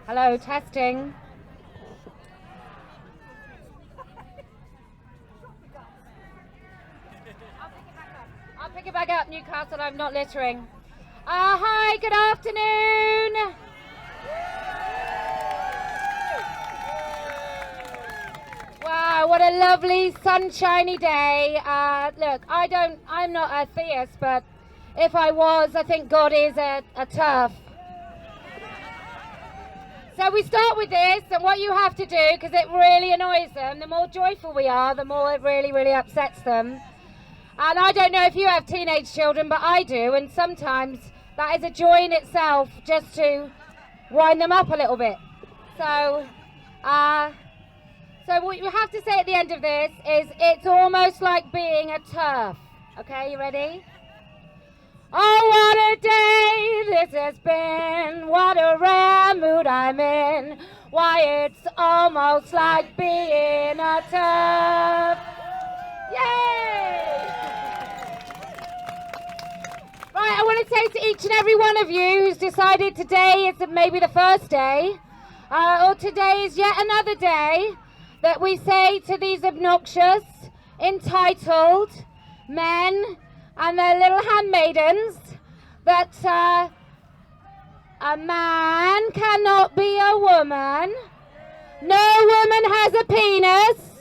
Hello, testing. I'll pick it back up, Newcastle, I'm not littering. Hi, good afternoon. Wow, what a lovely sunshiny day. Look, I'm not a theist, but if I was, I think God is a turf. So we start with this, and what you have to do, because it really annoys them, the more joyful we are, the more it really, really upsets them. And I don't know if you have teenage children, but I do, and sometimes that is a joy in itself, just to wind them up a little bit. So what you have to say at the end of this is, it's almost like being a turf. Okay, you ready? Oh, what a day this has been, what a rare mood I'm in. Why, it's almost like being a turf. Yay! Right, I want to say to each and every one of you who's decided today is maybe the first day, or today is yet another day, that we say to these obnoxious, entitled men and their little handmaidens that a man cannot be a woman, no woman has a penis,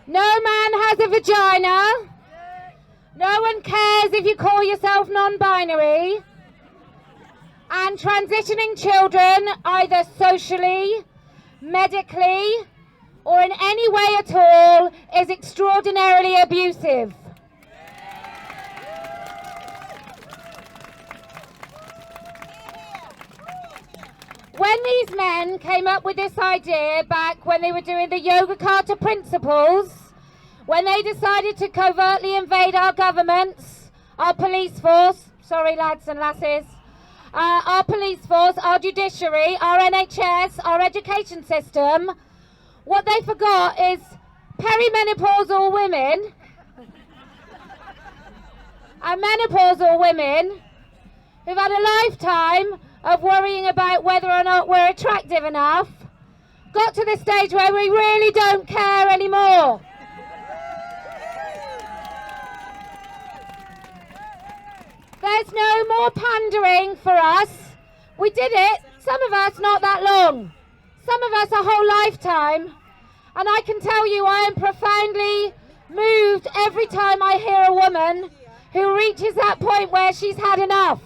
no man has a vagina, no one cares if you call yourself non-binary, and transitioning children, either socially, medically, or in any way at all, is extraordinarily abusive. When these men came up with this idea back when they were doing the Yoga Carta principles, when they decided to covertly invade our governments, our police force, sorry lads and lasses, our police force, our judiciary, our NHS, our education system, what they forgot is perimenopausal women and menopausal women who've had a lifetime of worrying about whether or not we're attractive enough, got to the stage where we really don't care anymore. There's no more pandering for us. We did it, some of us not that long, some of us a whole lifetime, and I can tell you I am profoundly moved every time I hear a woman who reaches that point where she's had enough.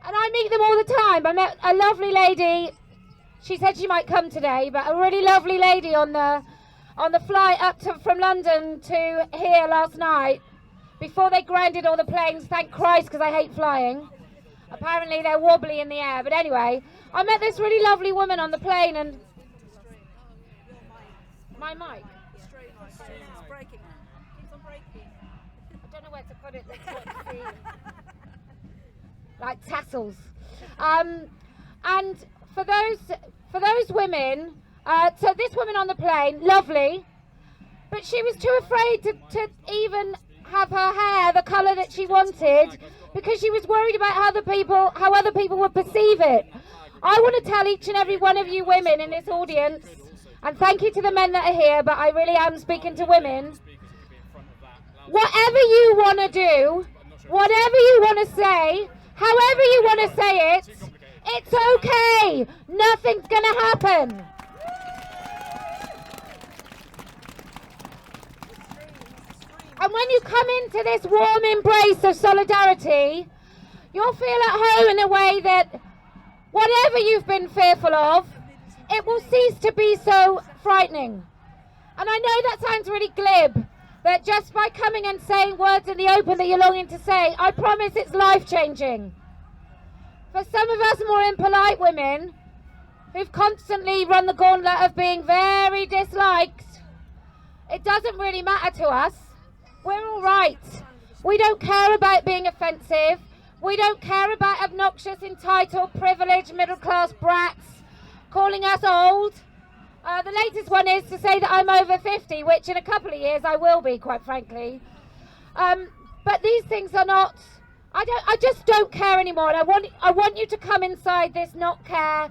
And I meet them all the time. I met a lovely lady, she said she might come today, but a really lovely lady on the flight up from London to here last night, before they grounded all the planes, thank Christ, because I hate flying. Apparently they're wobbly in the air, but anyway, I met this really lovely woman on the plane, and my mic. It's breaking. Keeps on breaking. I don't know where to put it. Like tassels. And for those women, so this woman on the plane, lovely, but she was too afraid to even have her hair the colour that she wanted, because she was worried about how other people would perceive it. I want to tell each and every one of you women in this audience, and thank you to the men that are here, but I really am speaking to women, whatever you want to do, whatever you want to say, however you want to say it, it's okay. Nothing's going to happen. And when you come into this warm embrace of solidarity, you'll feel at home in a way that whatever you've been fearful of, it will cease to be so frightening. And I know that sounds really glib, that just by coming and saying words in the open that you're longing to say, I promise it's life-changing. For some of us more impolite women, who've constantly run the gauntlet of being very disliked, it doesn't really matter to us. We're all right. We don't care about being offensive. We don't care about obnoxious, entitled, privileged, middle-class brats calling us old. The latest one is to say that I'm over 50, which in a couple of years I will be, quite frankly. But these things are not, I just don't care anymore. And I want you to come inside this not care,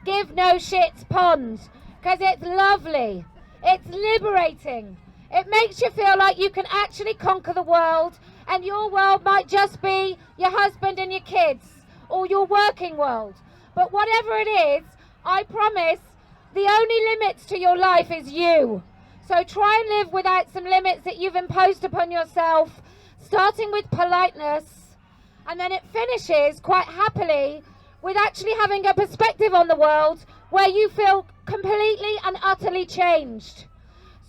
give no shits pond, because it's lovely. It's liberating. It makes you feel like you can actually conquer the world, and your world might just be your husband and your kids, or your working world. But whatever it is, I promise the only limits to your life is you. So try and live without some limits that you've imposed upon yourself, starting with politeness, and then it finishes quite happily with actually having a perspective on the world where you feel completely and utterly changed.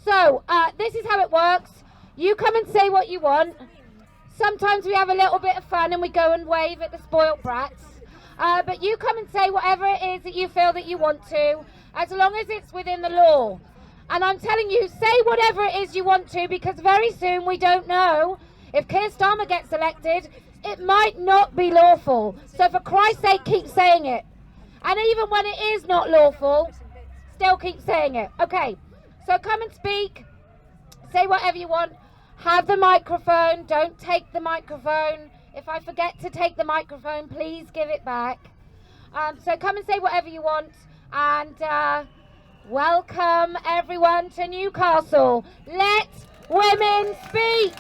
So this is how it works. You come and say what you want. Sometimes we have a little bit of fun and we go and wave at the spoiled brats. But you come and say whatever it is that you feel that you want to, as long as it's within the law. And I'm telling you, say whatever it is you want to, because very soon we don't know. If Keir Starmer gets elected, it might not be lawful. So for Christ's sake, keep saying it. And even when it is not lawful, still keep saying it. Okay, so come and speak. Say whatever you want. Have the microphone. Don't take the microphone. If I forget to take the microphone, please give it back. So come and say whatever you want. And welcome everyone to Newcastle. Let women speak.